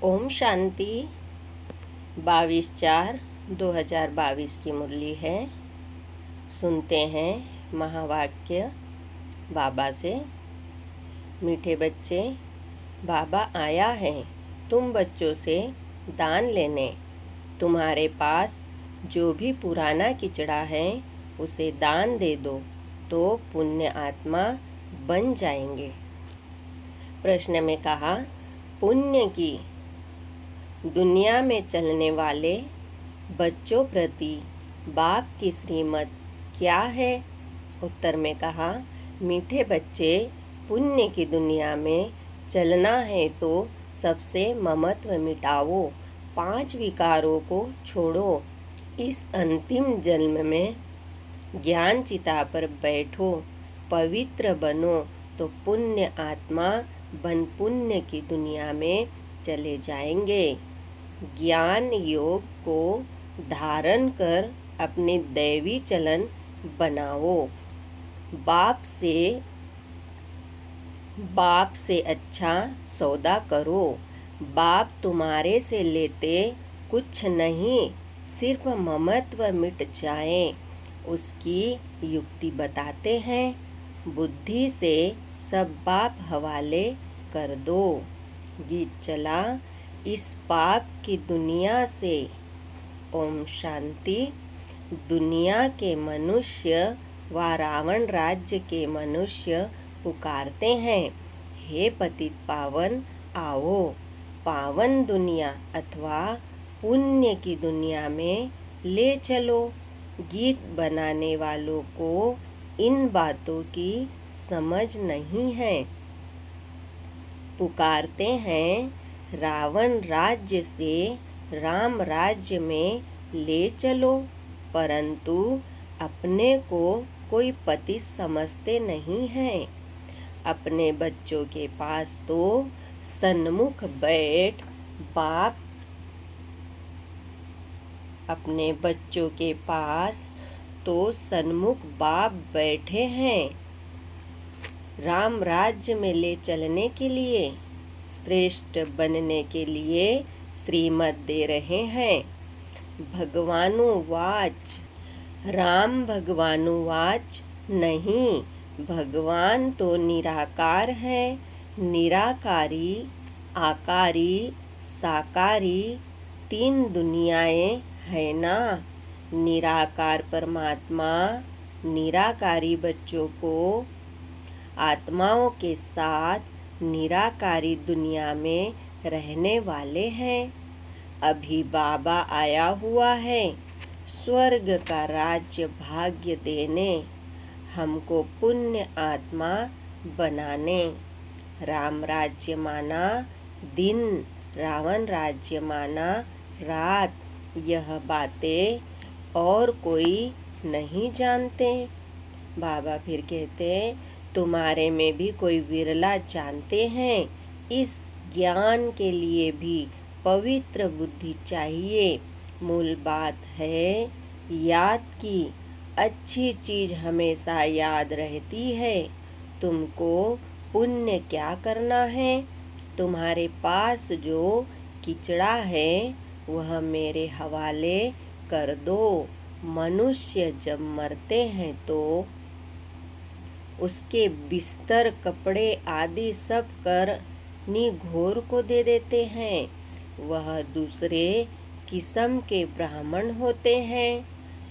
ओम शांति। 22/4/2022 की मुरली है। सुनते हैं महावाक्य बाबा से। मीठे बच्चे, बाबा आया है तुम बच्चों से दान लेने। तुम्हारे पास जो भी पुराना किचड़ा है उसे दान दे दो तो पुण्य आत्मा बन जाएंगे। प्रश्न में कहा, पुण्य की दुनिया में चलने वाले बच्चों प्रति बाप की श्रीमत क्या है? उत्तर में कहा, मीठे बच्चे, पुण्य की दुनिया में चलना है तो सबसे ममत्व मिटाओ, 5 विकारों को छोड़ो। इस अंतिम जन्म में ज्ञान चिता पर बैठो, पवित्र बनो तो पुण्य आत्मा बन पुण्य की दुनिया में चले जाएंगे। ज्ञान योग को धारण कर अपने दैवी चलन बनाओ। बाप से अच्छा सौदा करो। बाप तुम्हारे से लेते कुछ नहीं, सिर्फ ममत्व मिट जाए उसकी युक्ति बताते हैं। बुद्धि से सब बाप हवाले कर दो। गीत चला, इस पाप की दुनिया से। ओम शांति। दुनिया के मनुष्य व रावण राज्य के मनुष्य पुकारते हैं, हे पतित पावन आओ, पावन दुनिया अथवा पुण्य की दुनिया में ले चलो। गीत बनाने वालों को इन बातों की समझ नहीं है। पुकारते हैं रावण राज्य से राम राज्य में ले चलो, परंतु अपने को कोई पति समझते नहीं हैं। अपने बच्चों के पास तो सन्मुख बैठ बाप अपने बच्चों के पास तो सन्मुख बाप बैठे हैं। राम राज्य में ले चलने के लिए, श्रेष्ठ बनने के लिए श्रीमत दे रहे हैं। भगवानुवाच, राम भगवानुवाच नहीं, भगवान तो निराकार है। निराकारी, आकारी, साकारी 3 दुनियाएं है ना। निराकार परमात्मा निराकारी बच्चों को आत्माओं के साथ निराकारी दुनिया में रहने वाले हैं। अभी बाबा आया हुआ है स्वर्ग का राज्य भाग्य देने, हमको पुण्य आत्मा बनाने। राम राज्य माना दिन, रावण राज्य माना रात। यह बातें और कोई नहीं जानते। बाबा फिर कहते, तुम्हारे में भी कोई विरला जानते हैं। इस ज्ञान के लिए भी पवित्र बुद्धि चाहिए। मूल बात है याद की। अच्छी चीज हमेशा याद रहती है। तुमको पुण्य क्या करना है? तुम्हारे पास जो किचड़ा है वह मेरे हवाले कर दो। मनुष्य जब मरते हैं तो उसके बिस्तर कपड़े आदि सब कर निघोर को दे देते हैं। वह दूसरे किस्म के ब्राह्मण होते हैं।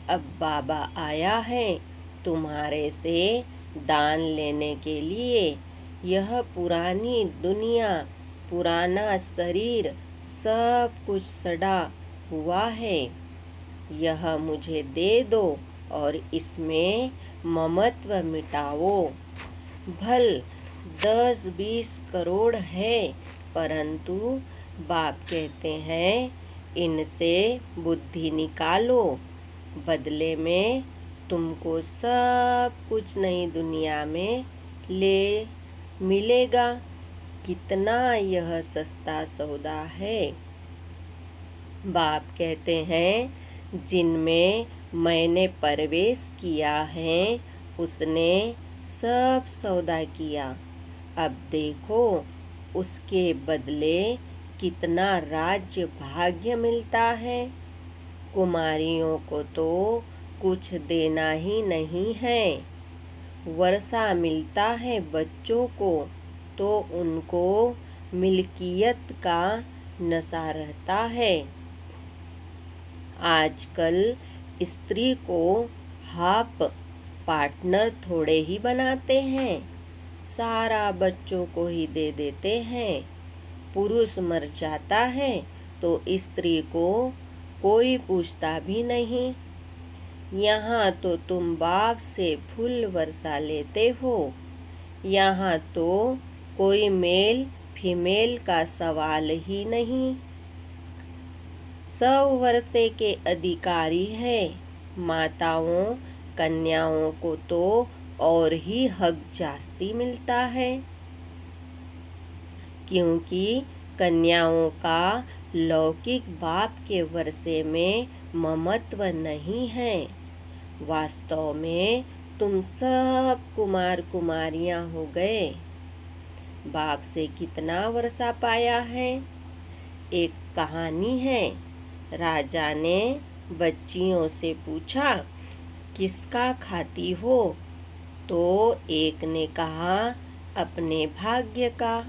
अब बाबा आया है तुम्हारे से दान लेने के लिए। यह पुरानी दुनिया, पुराना शरीर सब कुछ सड़ा हुआ है। यह मुझे दे दो और इसमें ममत्व मिटाओ। भल 10-20 करोड़ है, परंतु बाप कहते हैं इनसे बुद्धि निकालो। बदले में तुमको सब कुछ नई दुनिया में ले मिलेगा। कितना यह सस्ता सौदा है। बाप कहते हैं जिनमें मैंने प्रवेश किया है उसने सब सौदा किया। अब देखो उसके बदले कितना राज्य भाग्य मिलता है। कुमारियों को तो कुछ देना ही नहीं है। वर्षा मिलता है बच्चों को तो उनको मिल्कियत का नशा रहता है। आजकल स्त्री को हाफ पार्टनर थोड़े ही बनाते हैं, सारा बच्चों को ही दे देते हैं। पुरुष मर जाता है तो स्त्री को कोई पूछता भी नहीं। यहाँ तो तुम बाप से फूल वर्षा लेते हो, यहाँ तो कोई मेल फीमेल का सवाल ही नहीं। 100 वर्षे के अधिकारी है। माताओं कन्याओं को तो और ही हक जास्ती मिलता है, क्योंकि कन्याओं का लौकिक बाप के वर्षे में ममत्व नहीं है। वास्तव में तुम सब कुमार कुमारियां हो गए। बाप से कितना वर्षा पाया है। एक कहानी है। राजा ने बच्चियों से पूछा, किसका खाती हो? तो एक ने कहा, अपने भाग्य का।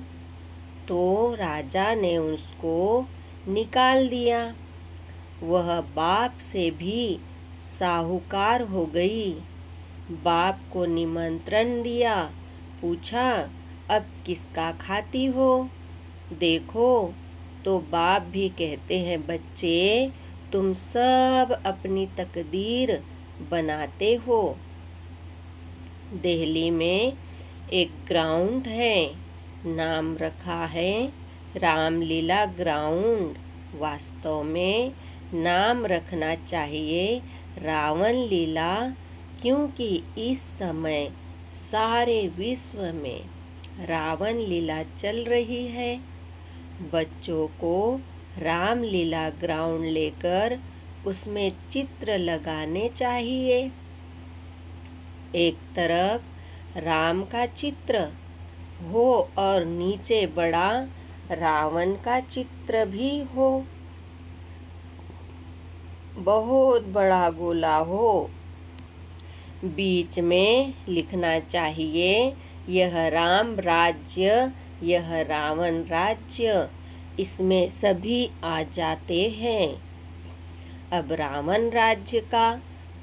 तो राजा ने उसको निकाल दिया। वह बाप से भी साहूकार हो गई। बाप को निमंत्रण दिया, पूछा, अब किसका खाती हो? देखो तो बाप भी कहते हैं, बच्चे तुम सब अपनी तकदीर बनाते हो। दिल्ली में एक ग्राउंड है, नाम रखा है रामलीला ग्राउंड। वास्तव में नाम रखना चाहिए रावण लीला, क्योंकि इस समय सारे विश्व में रावण लीला चल रही है। बच्चों को रामलीला ग्राउंड लेकर उसमें चित्र लगाने चाहिए। एक तरफ राम का चित्र हो और नीचे बड़ा रावण का चित्र भी हो, बहुत बड़ा गोला हो। बीच में लिखना चाहिए, यह राम राज्य, यह रावण राज्य। इसमें सभी आ जाते हैं। अब रावण राज्य का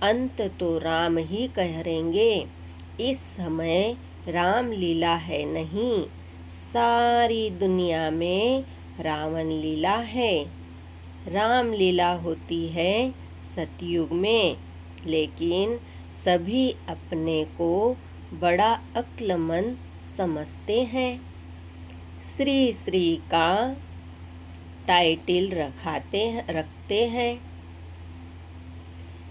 अंत तो राम ही करेंगे। इस समय राम लीला है नहीं, सारी दुनिया में रावण लीला है। राम लीला होती है सतयुग में, लेकिन सभी अपने को बड़ा अक्लमंद समझते हैं। श्री श्री का टाइटल रखते हैं।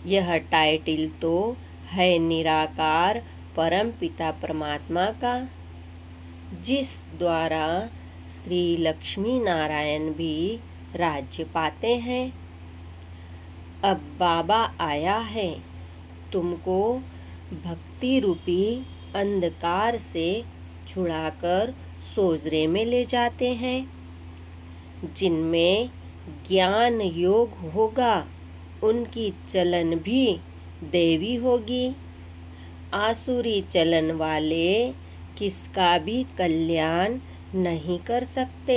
यह टाइटल तो है निराकार परम पिता परमात्मा का, जिस द्वारा श्री लक्ष्मी नारायण भी राज्य पाते हैं। अब बाबा आया है, तुमको भक्ति रूपी अंधकार से छुड़ाकर सोजरे में ले जाते हैं, जिनमें ज्ञान योग होगा उनकी चलन भी देवी होगी। आसुरी चलन वाले किसका भी कल्याण नहीं कर सकते,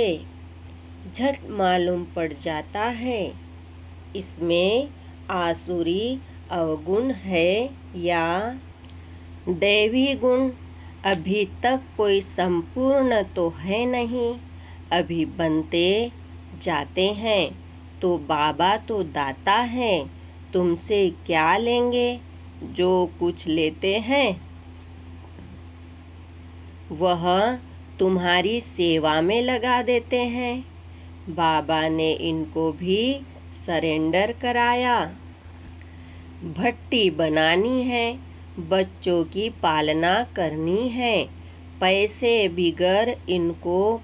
झट मालूम पड़ जाता है इसमें आसुरी अवगुण है या दैवी गुण। अभी तक कोई संपूर्ण तो है नहीं, अभी बनते जाते हैं। तो बाबा तो दाता है, तुमसे क्या लेंगे? जो कुछ लेते हैं वह तुम्हारी सेवा में लगा देते हैं। बाबा ने इनको भी सरेंडर कराया। भट्टी बनानी है, बच्चों की पालना करनी है। पैसे बिगर इनको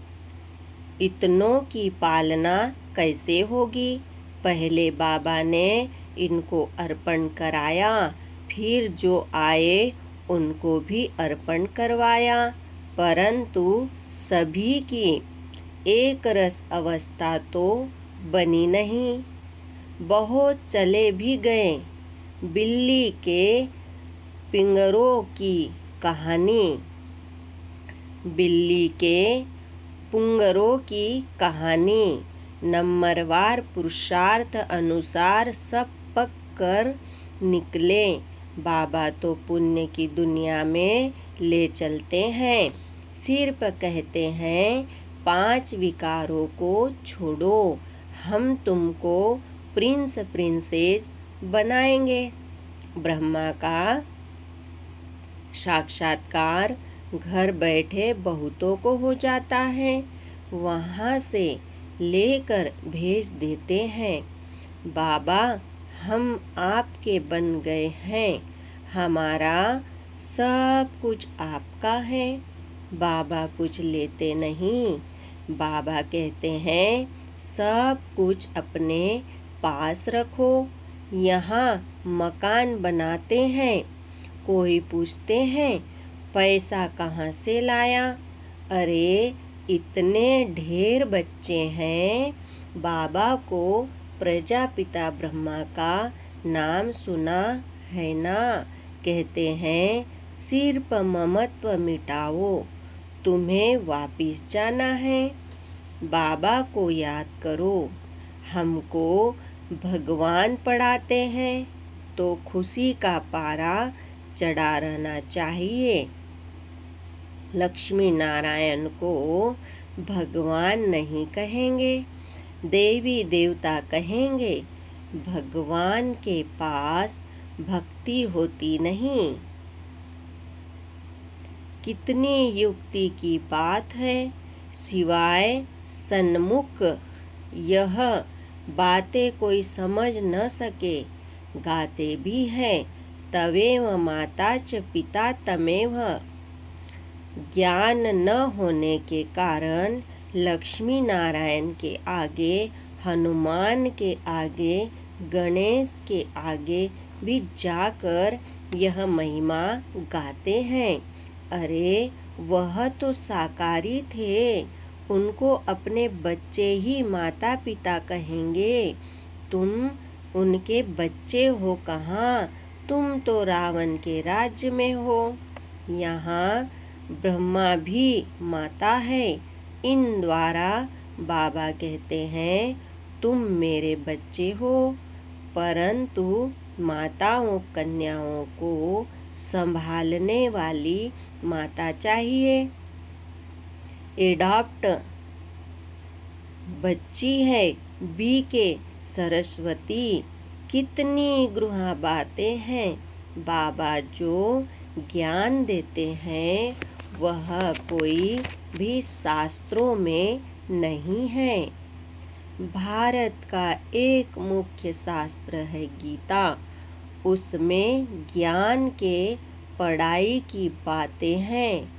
इतनों की पालना कैसे होगी? पहले बाबा ने इनको अर्पण कराया, फिर जो आए उनको भी अर्पण करवाया, परंतु सभी की एक रस अवस्था तो बनी नहीं। बहुत चले भी गए बिल्ली के पिंगरों की कहानी। बिल्ली के पुंगरों की कहानी। नंबरवार पुरुषार्थ अनुसार सब पक कर निकले। बाबा तो पुण्य की दुनिया में ले चलते हैं। सिर्फ कहते हैं 5 विकारों को छोड़ो, हम तुमको प्रिंस प्रिंसेस बनाएंगे। ब्रह्मा का साक्षात्कार घर बैठे बहुतों को हो जाता है, वहाँ से लेकर भेज देते हैं। बाबा हम आपके बन गए हैं, हमारा सब कुछ आपका है। बाबा कुछ लेते नहीं। बाबा कहते हैं सब कुछ अपने पास रखो। यहाँ मकान बनाते हैं, कोई पूछते हैं पैसा कहाँ से लाया? अरे इतने ढेर बच्चे हैं, बाबा को प्रजापिता ब्रह्मा का नाम सुना है ना? कहते हैं सिर्फ ममत्व मिटाओ, तुम्हें वापिस जाना है। बाबा को याद करो। हमको भगवान पढ़ाते हैं तो खुशी का पारा चढ़ा रहना चाहिए। लक्ष्मी नारायण को भगवान नहीं कहेंगे, देवी देवता कहेंगे। भगवान के पास भक्ति होती नहीं। कितनी युक्ति की बात है, सिवाय सन्मुख यह बातें कोई समझ न सके। गाते भी है तवेव माता च पिता तमेव। ज्ञान न होने के कारण लक्ष्मी नारायण के आगे, हनुमान के आगे, गणेश के आगे भी जाकर यह महिमा गाते हैं। अरे वह तो साकारी थे, उनको अपने बच्चे ही माता पिता कहेंगे। तुम उनके बच्चे हो कहाँ? तुम तो रावण के राज्य में हो। यहाँ ब्रह्मा भी माता है। इन द्वारा बाबा कहते हैं तुम मेरे बच्चे हो, परंतु माताओं कन्याओं को संभालने वाली माता चाहिए। एडॉप्ट बच्ची है बी के सरस्वती। कितनी गृहा बातें हैं। बाबा जो ज्ञान देते हैं वह कोई भी शास्त्रों में नहीं है। भारत का एक मुख्य शास्त्र है गीता। उसमें ज्ञान के पढ़ाई की बातें हैं,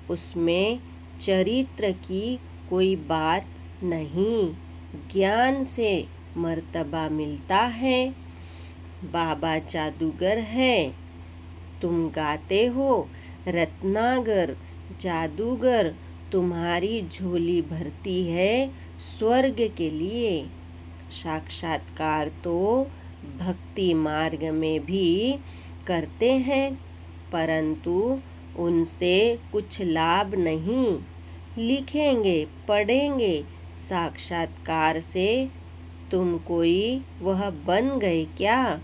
उसमें चरित्र की कोई बात नहीं। ज्ञान से मर्तबा मिलता है। बाबा जादूगर है, तुम गाते हो रत्नागर जादूगर, तुम्हारी झोली भरती है स्वर्ग के लिए। साक्षात्कार तो भक्ति मार्ग में भी करते हैं, परंतु उनसे कुछ लाभ नहीं। लिखेंगे पढ़ेंगे, साक्षात्कार से तुम कोई वह बन गए क्या?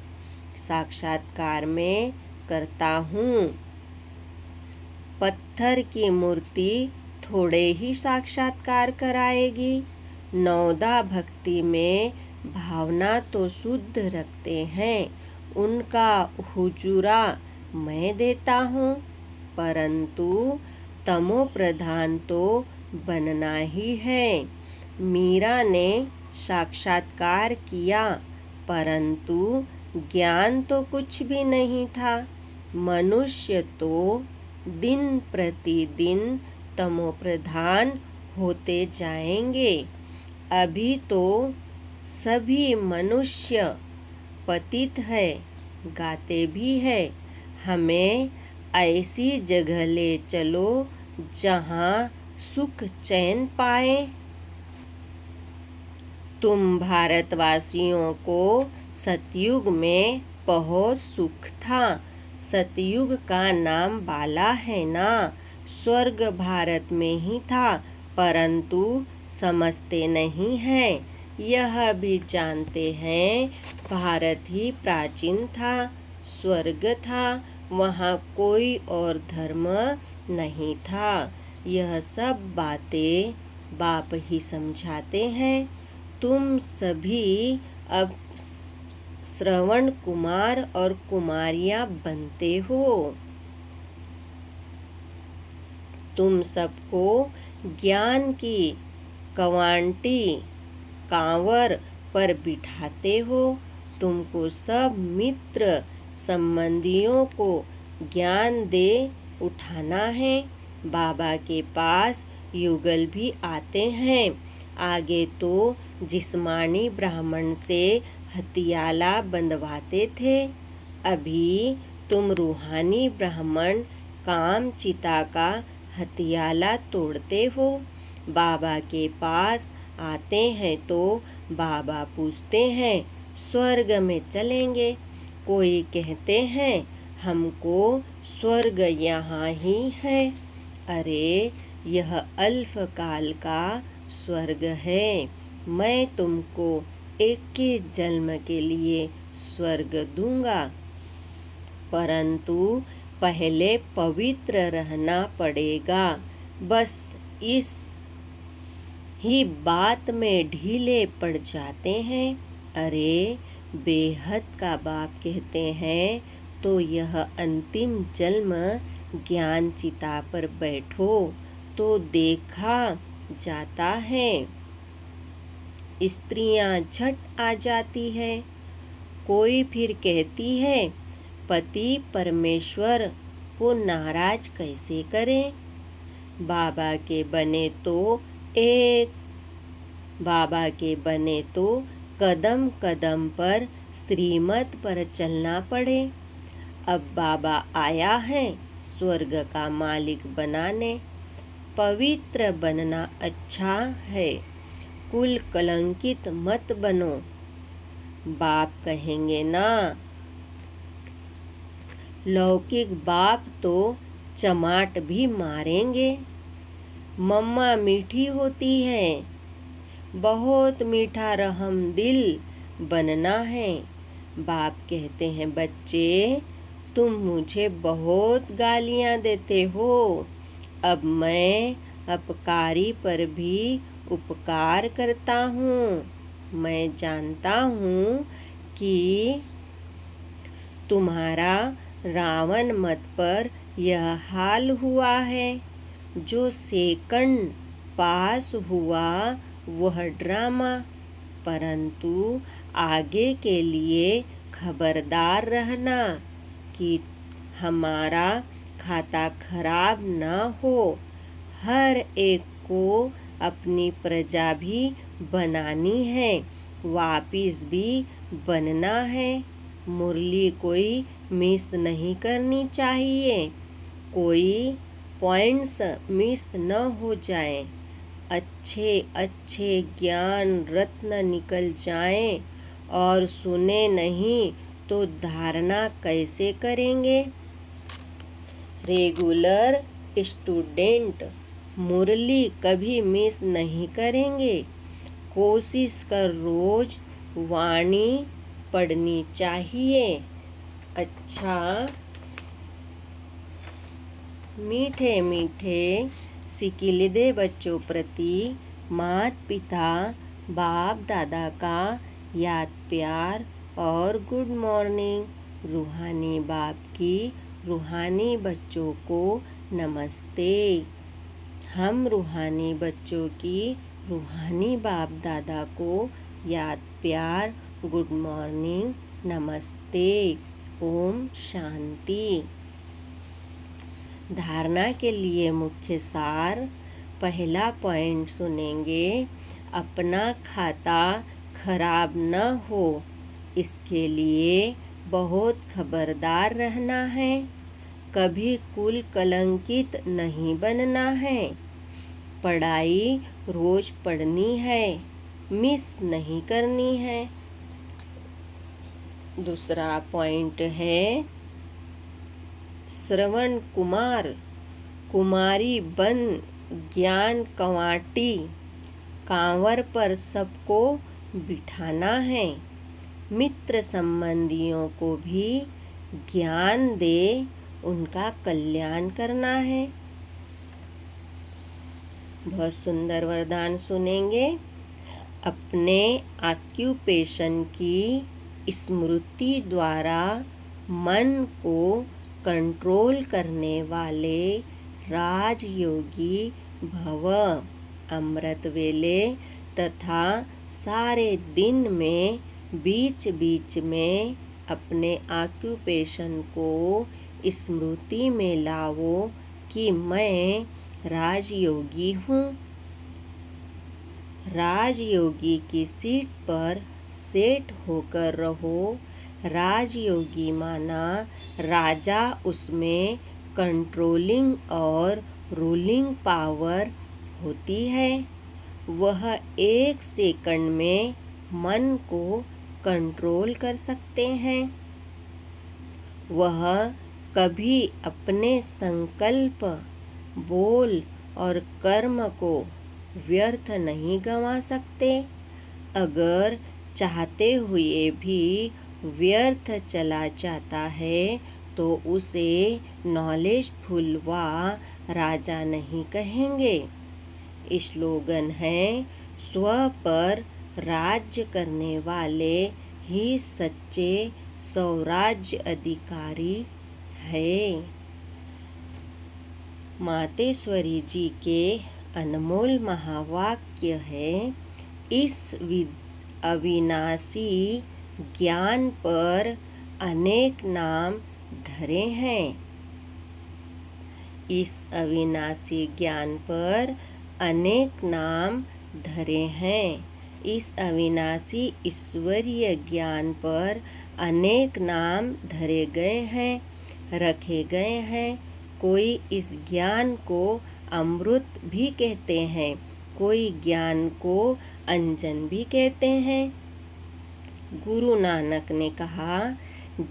साक्षात्कार में करता हूँ। पत्थर की मूर्ति थोड़े ही साक्षात्कार कराएगी। नौदा भक्ति में भावना तो शुद्ध रखते हैं, उनका हुजूरा मैं देता हूँ, परंतु तमो प्रधान तो बनना ही है। मीरा ने साक्षात्कार किया, परंतु ज्ञान तो कुछ भी नहीं था। मनुष्य तो दिन प्रतिदिन तमो प्रधान होते जाएंगे। अभी तो सभी मनुष्य पतित है। गाते भी है हमें ऐसी जगह ले चलो जहाँ सुख चैन पाए। तुम भारतवासियों को सतयुग में बहुत सुख था। सतयुग का नाम बाला है ना। स्वर्ग भारत में ही था, परंतु समझते नहीं हैं। यह भी जानते हैं भारत ही प्राचीन था, स्वर्ग था, वहाँ कोई और धर्म नहीं था। यह सब बातें बाप ही समझाते हैं। तुम सभी अब श्रवण कुमार और कुमारियाँ बनते हो। तुम सबको ज्ञान की कवांटी कांवर पर बिठाते हो। तुमको सब मित्र संबंधियों को ज्ञान दे उठाना है। बाबा के पास युगल भी आते हैं। आगे तो जिस्मानी ब्राह्मण से हथियाला बंधवाते थे, अभी तुम रूहानी ब्राह्मण काम चिता का हथियाला तोड़ते हो। बाबा के पास आते हैं तो बाबा पूछते हैं स्वर्ग में चलेंगे। कोई कहते हैं हमको स्वर्ग यहाँ ही है। अरे यह अल्पकाल का स्वर्ग है। मैं तुमको 21 जन्म के लिए स्वर्ग दूंगा, परंतु पहले पवित्र रहना पड़ेगा। बस इस ही बात में ढीले पड़ जाते हैं। अरे बेहद का बाप कहते हैं तो यह अंतिम जन्म ज्ञान चिता पर बैठो तो देखा जाता है। स्त्रियां झट आ जाती है। कोई फिर कहती है पति परमेश्वर को नाराज कैसे करें। बाबा के बने तो कदम कदम पर श्रीमत पर चलना पड़े। अब बाबा आया है स्वर्ग का मालिक बनाने। पवित्र बनना अच्छा है, कुल कलंकित मत बनो। बाप कहेंगे ना। लौकिक बाप तो चमाट भी मारेंगे। मम्मा मीठी होती है, बहुत मीठा रहम दिल बनना है। बाप कहते हैं बच्चे तुम मुझे बहुत गालियाँ देते हो। अब मैं अपकारी पर भी उपकार करता हूँ। मैं जानता हूँ कि तुम्हारा रावण मत पर यह हाल हुआ है। जो सेकंड पास हुआ वह ड्रामा, परंतु आगे के लिए खबरदार रहना कि हमारा खाता खराब न हो। हर एक को अपनी प्रजा भी बनानी है, वापिस भी बनना है। मुरली कोई मिस नहीं करनी चाहिए, कोई पॉइंट्स मिस न हो जाए। अच्छे अच्छे ज्ञान रत्न निकल जाएं और सुने नहीं तो धारणा कैसे करेंगे। रेगुलर स्टूडेंट मुरली कभी मिस नहीं करेंगे। कोशिश कर रोज वाणी पढ़नी चाहिए। अच्छा मीठे मीठे सिकिलिदे बच्चों प्रति माता पिता बाप दादा का याद प्यार और गुड मॉर्निंग। रूहानी बाप की रूहानी बच्चों को नमस्ते। हम रूहानी बच्चों की रूहानी बाप दादा को याद प्यार गुड मॉर्निंग नमस्ते। ओम शांति। धारणा के लिए मुख्य सार। पहला पॉइंट सुनेंगे, अपना खाता खराब न हो इसके लिए बहुत खबरदार रहना है। कभी कुल कलंकित नहीं बनना है। पढ़ाई रोज पढ़नी है, मिस नहीं करनी है। दूसरा पॉइंट है श्रवण कुमार कुमारी बन ज्ञान कंवाटी, कांवर पर सबको बिठाना है। मित्र संबंधियों को भी ज्ञान दे, उनका कल्याण करना है। बहुत सुंदर वरदान सुनेंगे। अपने ऑक्यूपेशन की स्मृति द्वारा मन को कंट्रोल करने वाले राजयोगी भव। अमृत वेले तथा सारे दिन में बीच बीच में अपने ऑक्यूपेशन को स्मृति में लाओ कि मैं राजयोगी हूँ। राजयोगी की सीट पर सेट होकर रहो। राजयोगी माना राजा, उसमें कंट्रोलिंग और रूलिंग पावर होती है। वह 1 सेकंड में मन को कंट्रोल कर सकते हैं। वह कभी अपने संकल्प, बोल और कर्म को व्यर्थ नहीं गंवा सकते। अगर चाहते हुए भी व्यर्थ चला जाता है तो उसे नॉलेजफुल व राजा नहीं कहेंगे। स्लोगन है स्व पर राज्य करने वाले ही सच्चे स्वराज्य अधिकारी है। मातेश्वरी जी के अनमोल महावाक्य है, इस अविनाशी ज्ञान पर अनेक नाम धरे हैं। इस अविनाशी ज्ञान पर अनेक नाम धरे हैं। इस अविनाशी ईश्वरीय ज्ञान पर अनेक नाम धरे गए हैं, रखे गए हैं। कोई इस ज्ञान को अमृत भी कहते हैं, कोई ज्ञान को अंजन भी कहते हैं। गुरु नानक ने कहा,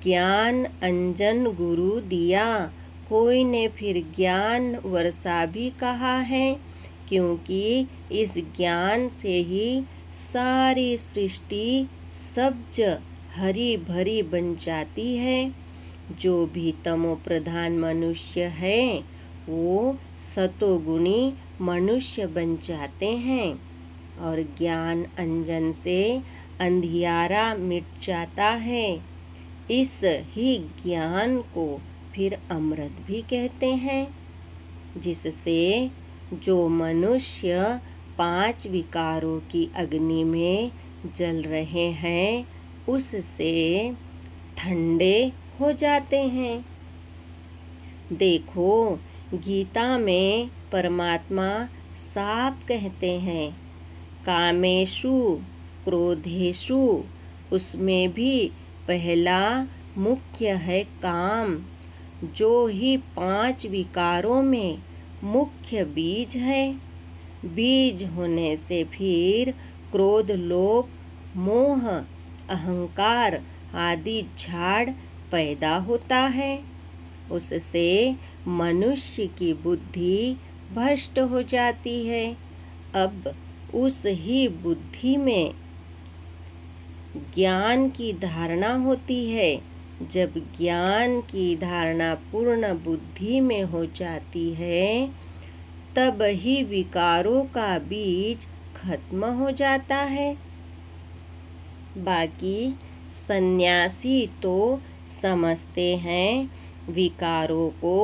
ज्ञान अंजन गुरु दिया। कोई ने फिर ज्ञान वर्षा भी कहा है, क्योंकि इस ज्ञान से ही सारी सृष्टि सब्ज हरी भरी बन जाती है। जो भी तमो प्रधान मनुष्य है वो सतोगुणी मनुष्य बन जाते हैं और ज्ञान अंजन से अंधियारा मिट जाता है। इस ही ज्ञान को फिर अमृत भी कहते हैं, जिससे जो मनुष्य 5 विकारों की अग्नि में जल रहे हैं उससे ठंडे हो जाते हैं। देखो, गीता में परमात्मा साफ कहते हैं, कामेषु क्रोधेषु, उसमें भी पहला मुख्य है काम, जो ही 5 विकारों में मुख्य बीज है। बीज होने से फिर क्रोध, लोभ, मोह, अहंकार आदि झाड़ पैदा होता है। उससे मनुष्य की बुद्धि भ्रष्ट हो जाती है। अब उस ही बुद्धि में ज्ञान की धारणा होती है। जब ज्ञान की धारणा पूर्ण बुद्धि में हो जाती है तब ही विकारों का बीज खत्म हो जाता है। बाकी सन्यासी तो समझते हैं विकारों को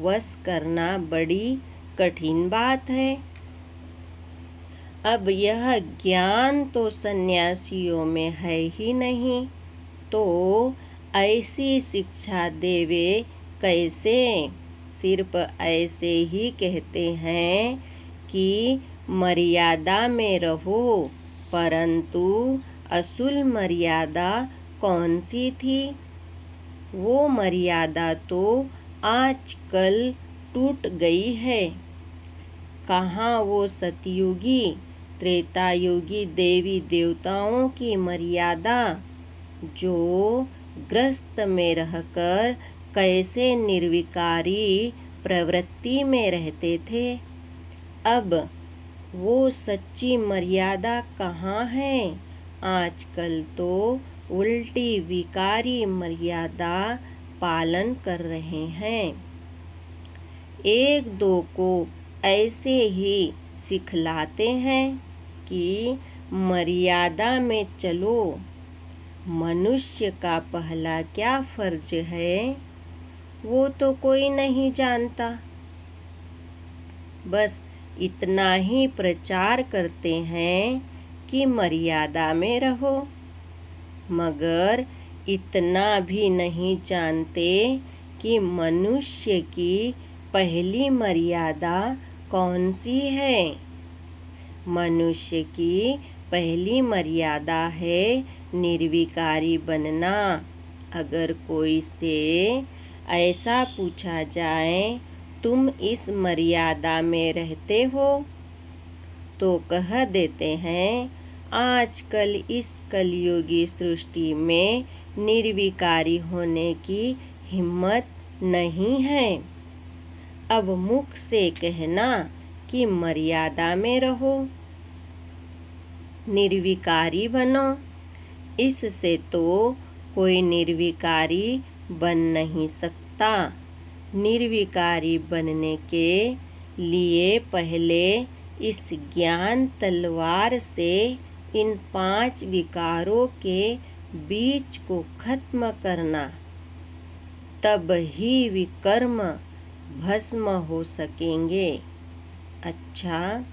वश करना बड़ी कठिन बात है। अब यह ज्ञान तो सन्यासियों में है ही नहीं, तो ऐसी शिक्षा देवे कैसे? सिर्फ ऐसे ही कहते हैं कि मर्यादा में रहो, परंतु असूल मर्यादा कौन सी थी? वो मर्यादा तो आजकल टूट गई है। कहाँ वो सतयुगी त्रेतायुगी देवी देवताओं की मर्यादा, जो ग्रस्त में रहकर कैसे निर्विकारी प्रवृत्ति में रहते थे, अब वो सच्ची मर्यादा कहाँ है। आजकल तो उल्टी विकारी मर्यादा पालन कर रहे हैं। एक दो को ऐसे ही सिखलाते हैं कि मर्यादा में चलो। मनुष्य का पहला क्या फर्ज है, वो तो कोई नहीं जानता। बस इतना ही प्रचार करते हैं कि मर्यादा में रहो, मगर इतना भी नहीं जानते कि मनुष्य की पहली मर्यादा कौन सी है। मनुष्य की पहली मर्यादा है निर्विकारी बनना। अगर कोई से ऐसा पूछा जाए, तुम इस मर्यादा में रहते हो, तो कह देते हैं, आजकल इस कलयुगी सृष्टि में निर्विकारी होने की हिम्मत नहीं है। अब मुख से कहना कि मर्यादा में रहो, निर्विकारी बनो, इससे तो कोई निर्विकारी बन नहीं सकता। निर्विकारी बनने के लिए पहले इस ज्ञान तलवार से इन 5 विकारों के बीच को खत्म करना, तब ही विकर्म भस्म हो सकेंगे। अच्छा,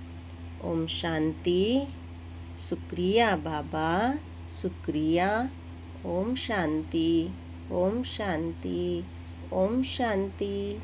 ओम शांति। शुक्रिया बाबा, शुक्रिया। ओम शांति, ओम शांति, ओम शांति।